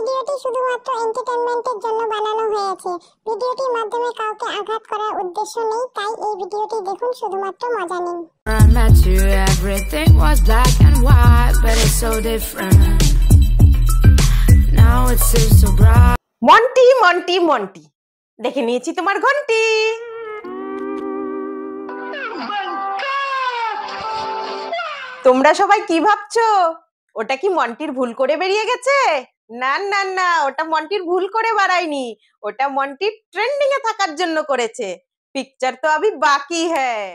ভিডিওটি শুধুমাত্র এন্টারটেইনমেন্টের জন্য বানানো হয়েছে। ভিডিওটির মাধ্যমে কাউকে আঘাত করার উদ্দেশ্য নেই, তাই এই ভিডিওটি দেখুন শুধুমাত্র মজা নিন। I met you, everything was black and white, but it's so different. Now it seems so bright. Monty Monty Monty, দেখে নিয়েছি তোমার ঘন্টি। তোমরা সবাই কি ভাবছো? ওটা কি মন্টির ভুল করে বেরিয়ে গেছে? না না না, ওটা মন্টির ভুল করে বাড়ায়নি, ওটা মন্টির ট্রেন্ডিং এ থাকার জন্য করেছে। পিকচার তো अभी বাকি হ্যায়।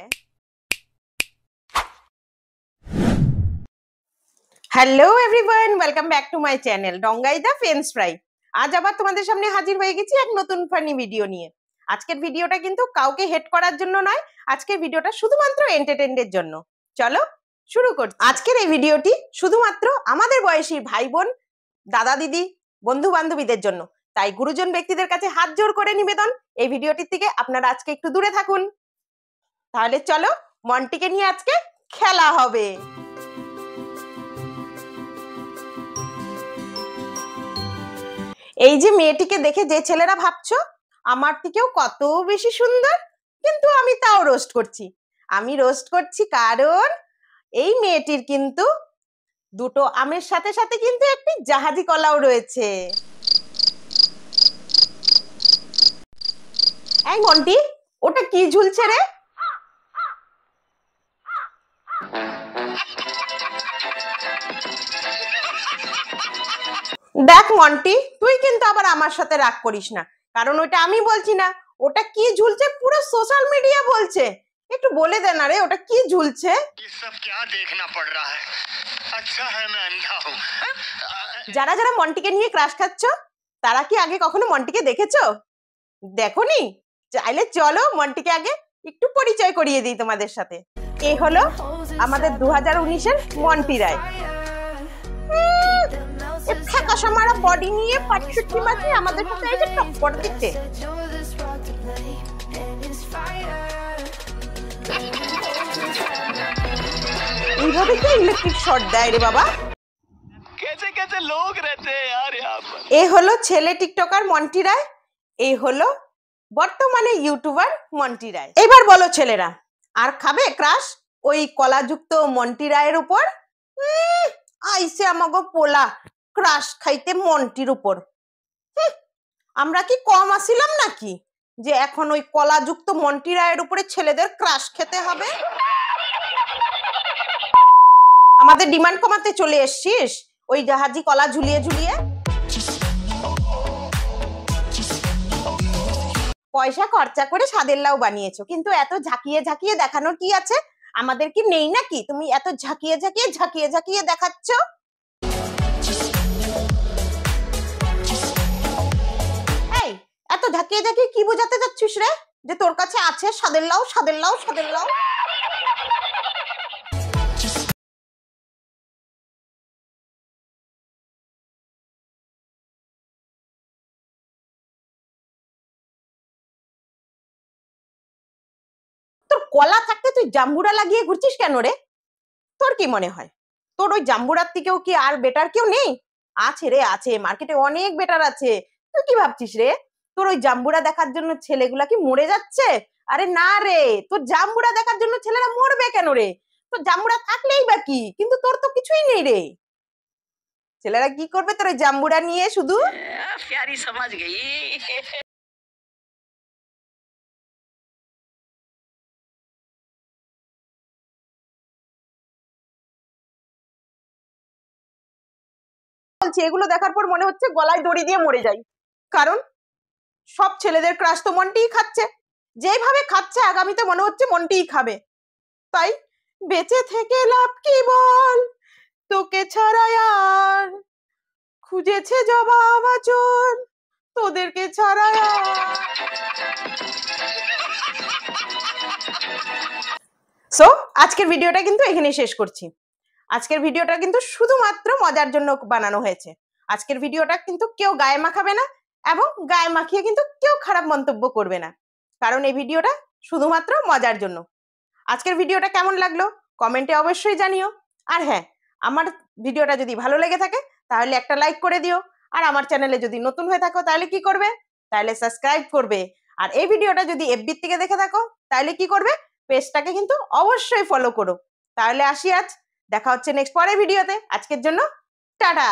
Hello everyone, welcome back to my channel ডঙ্গাই দা ফ্রেঞ্চ ফ্রাই। আজ আবার তোমাদের সামনে হাজির হয়ে গেছি এক নতুন ফানি ভিডিও নিয়ে। আজকের ভিডিওটা কিন্তু কাউকে হেট করার জন্য নয়, আজকের ভিডিওটা শুধুমাত্র এন্টারটেইনমেন্টের জন্য। চলো শুরু করছি। আজকের এই ভিডিওটি শুধুমাত্র আমাদের বয়সী ভাই বোন, দাদা দিদি, বন্ধু বান্ধবীদের জন্য। তাই গুরুজন ব্যক্তিদের কাছে হাত জোড় করে নিবেদন, এই ভিডিওটির থেকে আপনারা আজকে একটু দূরে থাকুন। তাহলে চলো মন্টিকে নিয়ে আজকে খেলা হবে। এই যে মেয়েটিকে দেখে যে ছেলেরা ভাবছো আমার থেকেও কত বেশি সুন্দর, কিন্তু আমি তাও রোস্ট করছি। আমি রোস্ট করছি কারণ এই মেয়েটির কিন্তু দুটো আমের সাথে সাথে কিন্তু একটি জাহাজি কলাও রয়েছে। এই মন্টি, ওটা কি ঝুলছে রে? দেখ মন্টি, তুই কিন্তু আবার আমার সাথে রাগ করিস না, কারণ ওটা আমি বলছি না। ওটা কি ঝুলছে পুরো সোশ্যাল মিডিয়া বলছে। একটু বলে দে না রে, ওটা কি ঝুলছে? যারা যারা মন্টিকে নিয়ে ক্রাশ খাচ্ছ, তারা কি আগে কখনো মন্টিকে দেখেছো? দেখোনি? চাইলে চলো মন্টিকে আগে একটু পরিচয় করিয়ে দিই তোমাদের সাথে। এই হলো আমাদের 2019-এর মন্টি রায়। ফ্যাকাশামারা বডি নিয়ে পাটশুটি মাঝে আমাদের সাথে এই যে টক্কর দিচ্ছে। এইভাবে কি ইলেকট্রিক শর্ট দেয় রে বাবা? कैसे कैसे लोग रहते हैं यार यहाँ पर। এই হলো ছেলে টিকটকার মন্টি রায়, এই হলো বর্তমানে ইউটিউবার মন্টি রায়। এবার বলো ছেলেরা, আর খাবে ক্রাশ ওই কলাযুক্ত মন্টি রায়ের উপর? আইসে আমাগো পোলা ক্রাশ খাইতে মন্টির উপর। আমরা কি কম আসিলাম নাকি যে এখন ওই কলাযুক্ত মন্টি রায়ের উপরে ছেলেদের ক্রাশ খেতে হবে? আমাদের ডিমান্ড কমাতে চলে এসছিস ওই জাহাজি কলা ঝুলিয়ে ঝুলিয়ে? পয়সা খরচা করে স্বাদের লাউ বানিয়েছো, কিন্তু এত ঝাঁকিয়ে ঝাঁকিয়ে দেখানোর কি আছে? আমাদের কি নেই নাকি তুমি এত ঝাঁকিয়ে ঝাঁকিয়ে ঝাঁকিয়ে ঝাঁকিয়ে দেখাচ্ছ? এই এত ঝাঁকিয়ে ঝাঁকিয়ে কি বোঝাতে যাচ্ছিস রে যে তোর কাছে আছে স্বাদের লাউ স্বাদের লাউ স্বাদের লাউ? তোর কলা থাকতে তুই জাম্বুরা লাগিয়ে ঘুরছিস কেন রে? তোর কি মনে হয় তোর ওই জাম্বুরার থেকেও কি আর বেটার কেউ নেই? আছে রে, আছে, মার্কেটে অনেক বেটার আছে। তুই কি ভাবছিস রে তোর ওই জাম্বুরা দেখার জন্য ছেলেগুলা কি মরে যাচ্ছে? আরে না রে, তোর জাম্বুরা দেখার জন্য ছেলেরা মরবে কেন রে? তোর জাম্বুরা থাকলেই বা কি, কিন্তু তোর তো কিছুই নেই রে। ছেলেরা কি করবে তোর ওই জাম্বুরা নিয়ে শুধু? प्यारी समझ गई। বলছি এগুলো দেখার পর মনে হচ্ছে গলায় দড়ি দিয়ে মরে যাই, কারণ সব ছেলেদের ক্রাশ তো মন্টিই খাচ্ছে। যেভাবে খাচ্ছে আগামীতে মনে হচ্ছে মন্টিই খাবে। তাই বেঁচে থেকে লাভ কি বল, তোকে ছাড়া আর খুঁজেছে জবাব আচল, তোদেরকে ছাড়া। সো আজকের ভিডিওটা কিন্তু এখানেই শেষ করছি। আজকের ভিডিওটা কিন্তু শুধুমাত্র মজার জন্য বানানো হয়েছে। আজকের ভিডিওটা কিন্তু কেউ গায়ে মাখাবে না, এবং গায়ে মাখিয়ে কিন্তু কেউ খারাপ মন্তব্য করবে না, কারণ এই ভিডিওটা শুধুমাত্র মজার জন্য। আজকের ভিডিওটা কেমন লাগলো কমেন্টে অবশ্যই জানিও। আর হ্যাঁ, আমার ভিডিওটা যদি ভালো লেগে থাকে তাহলে একটা লাইক করে দিও, আর আমার চ্যানেলে যদি নতুন হয়ে থাকো তাহলে কি করবে, তাহলে সাবস্ক্রাইব করবে। আর এই ভিডিওটা যদি এফবি থেকে দেখে থাকো তাহলে কি করবে, পেজটাকে কিন্তু অবশ্যই ফলো করো। তাহলে আসি আজ, দেখা হচ্ছে নেক্সট পরের ভিডিওতে। আজকের জন্য টাটা।